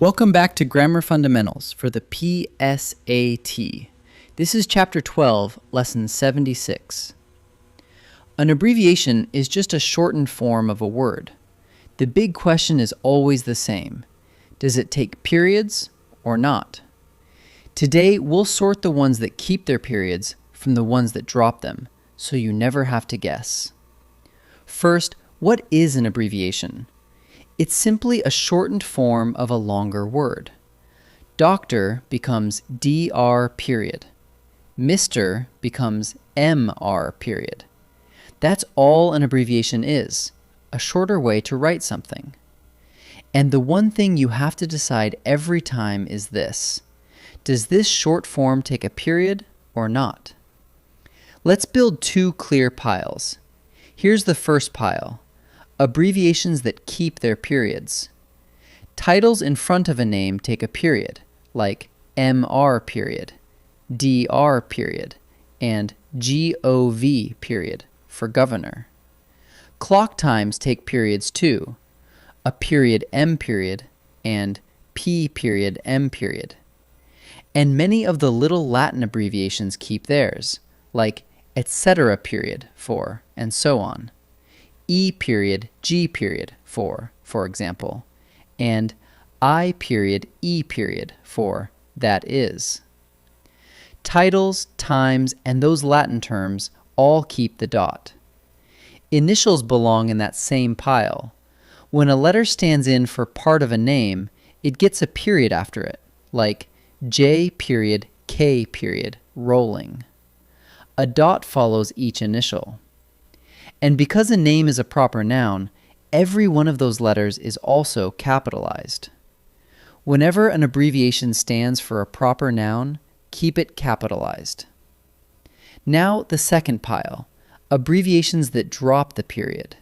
Welcome back to Grammar Fundamentals for the PSAT. This is Chapter 12, Lesson 76. An abbreviation is just a shortened form of a word. The big question is always the same. Does it take periods or not? Today, we'll sort the ones that keep their periods from the ones that drop them, so you never have to guess. First, what is an abbreviation? It's simply a shortened form of a longer word. Doctor becomes Dr. period. Mr. becomes Mr. period. That's all an abbreviation is, a shorter way to write something. And the one thing you have to decide every time is this: does this short form take a period or not? Let's build two clear piles. Here's the first pile: abbreviations that keep their periods. Titles in front of a name take a period, like Mr. period, Dr. period, and Gov. period for governor. Clock times take periods too, a period M period and P period M period. And many of the little Latin abbreviations keep theirs, like etc. period for, and so on. E period G period for example, and I period E period for that is. Titles, times, and those Latin terms all keep the dot. Initials belong in that same pile. When a letter stands in for part of a name, it gets a period after it, like J period K period Rowling. A dot follows each initial. And because a name is a proper noun, every one of those letters is also capitalized. Whenever an abbreviation stands for a proper noun, keep it capitalized. Now the second pile, abbreviations that drop the period.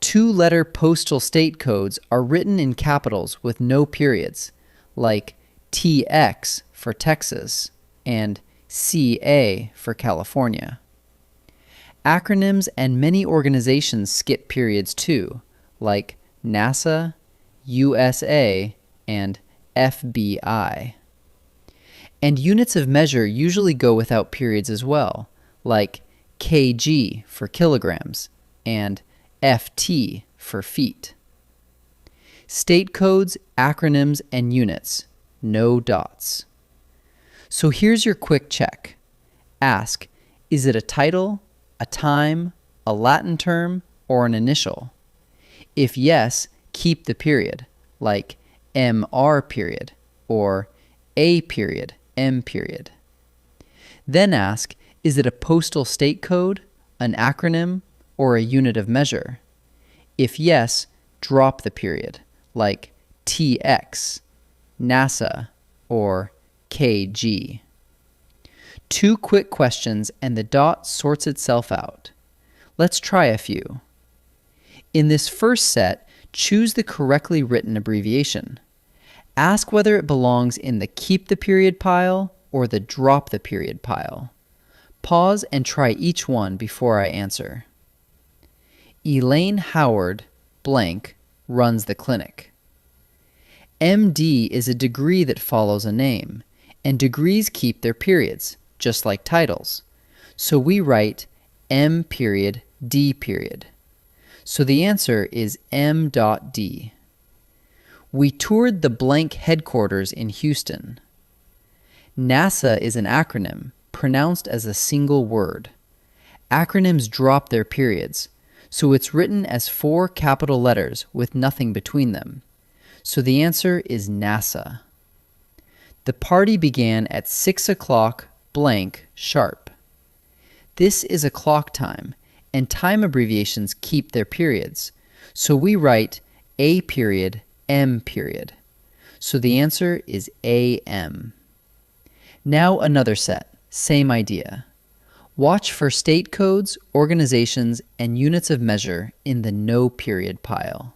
Two-letter postal state codes are written in capitals with no periods, like TX for Texas and CA for California. Acronyms and many organizations skip periods too, like NASA, USA, and FBI. And units of measure usually go without periods as well, like kg for kilograms and ft for feet. State codes, acronyms, and units, no dots. So here's your quick check. Ask, is it a title, a time, a Latin term, or an initial? If yes, keep the period, like Mr. period or A period M period. Then ask, is it a postal state code, an acronym, or a unit of measure? If yes, drop the period, like TX, NASA, or KG. Two quick questions and the dot sorts itself out. Let's try a few. In this first set, choose the correctly written abbreviation. Ask whether it belongs in the keep the period pile or the drop the period pile. Pause and try each one before I answer. Elaine Howard, blank, runs the clinic. MD is a degree that follows a name, and degrees keep their periods, just like titles. So we write M period D period. So the answer is M.D. We toured the blank headquarters in Houston. NASA is an acronym, pronounced as a single word. Acronyms drop their periods, so it's written as 4 capital letters with nothing between them. So the answer is NASA. The party began at 6 o'clock blank sharp. This is a clock time, and time abbreviations keep their periods, so we write A period M period. So the answer is AM. Now another set, same idea. Watch for state codes, organizations, and units of measure in the no period pile.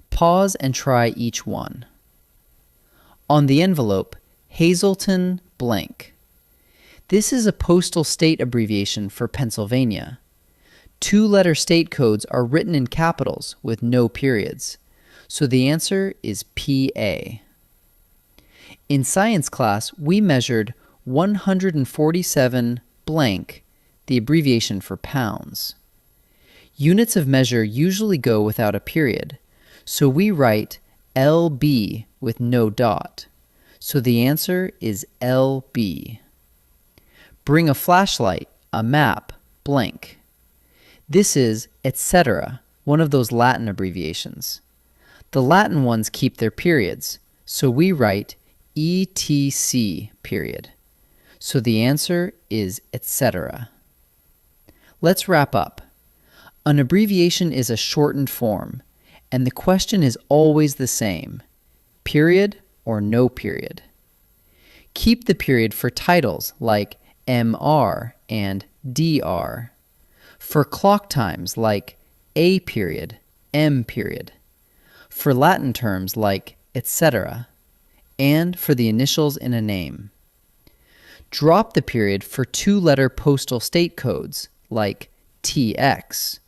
Pause and try each one. On the envelope, Hazleton blank. This is a postal state abbreviation for Pennsylvania. 2-letter state codes are written in capitals with no periods, So the answer is PA. In science class, we measured 147 blank, the abbreviation for pounds. Units of measure usually go without a period, so we write LB with no dot. So the answer is LB. Bring a flashlight, a map, blank. This is etc., one of those Latin abbreviations. The Latin ones keep their periods, so we write ETC period. So the answer is etc. Let's wrap up. An abbreviation is a shortened form, and the question is always the same: period or no period. Keep the period for titles like MR and DR, for clock times like A period, M period, for Latin terms like etc., and for the initials in a name. Drop the period for two-letter postal state codes like TX,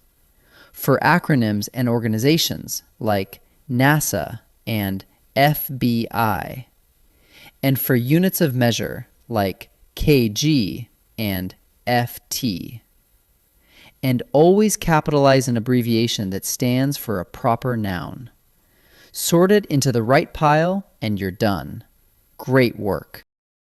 for acronyms and organizations like NASA and FBI, and for units of measure like kg and ft. And always capitalize an abbreviation that stands for a proper noun. Sort it into the right pile and you're done. Great work.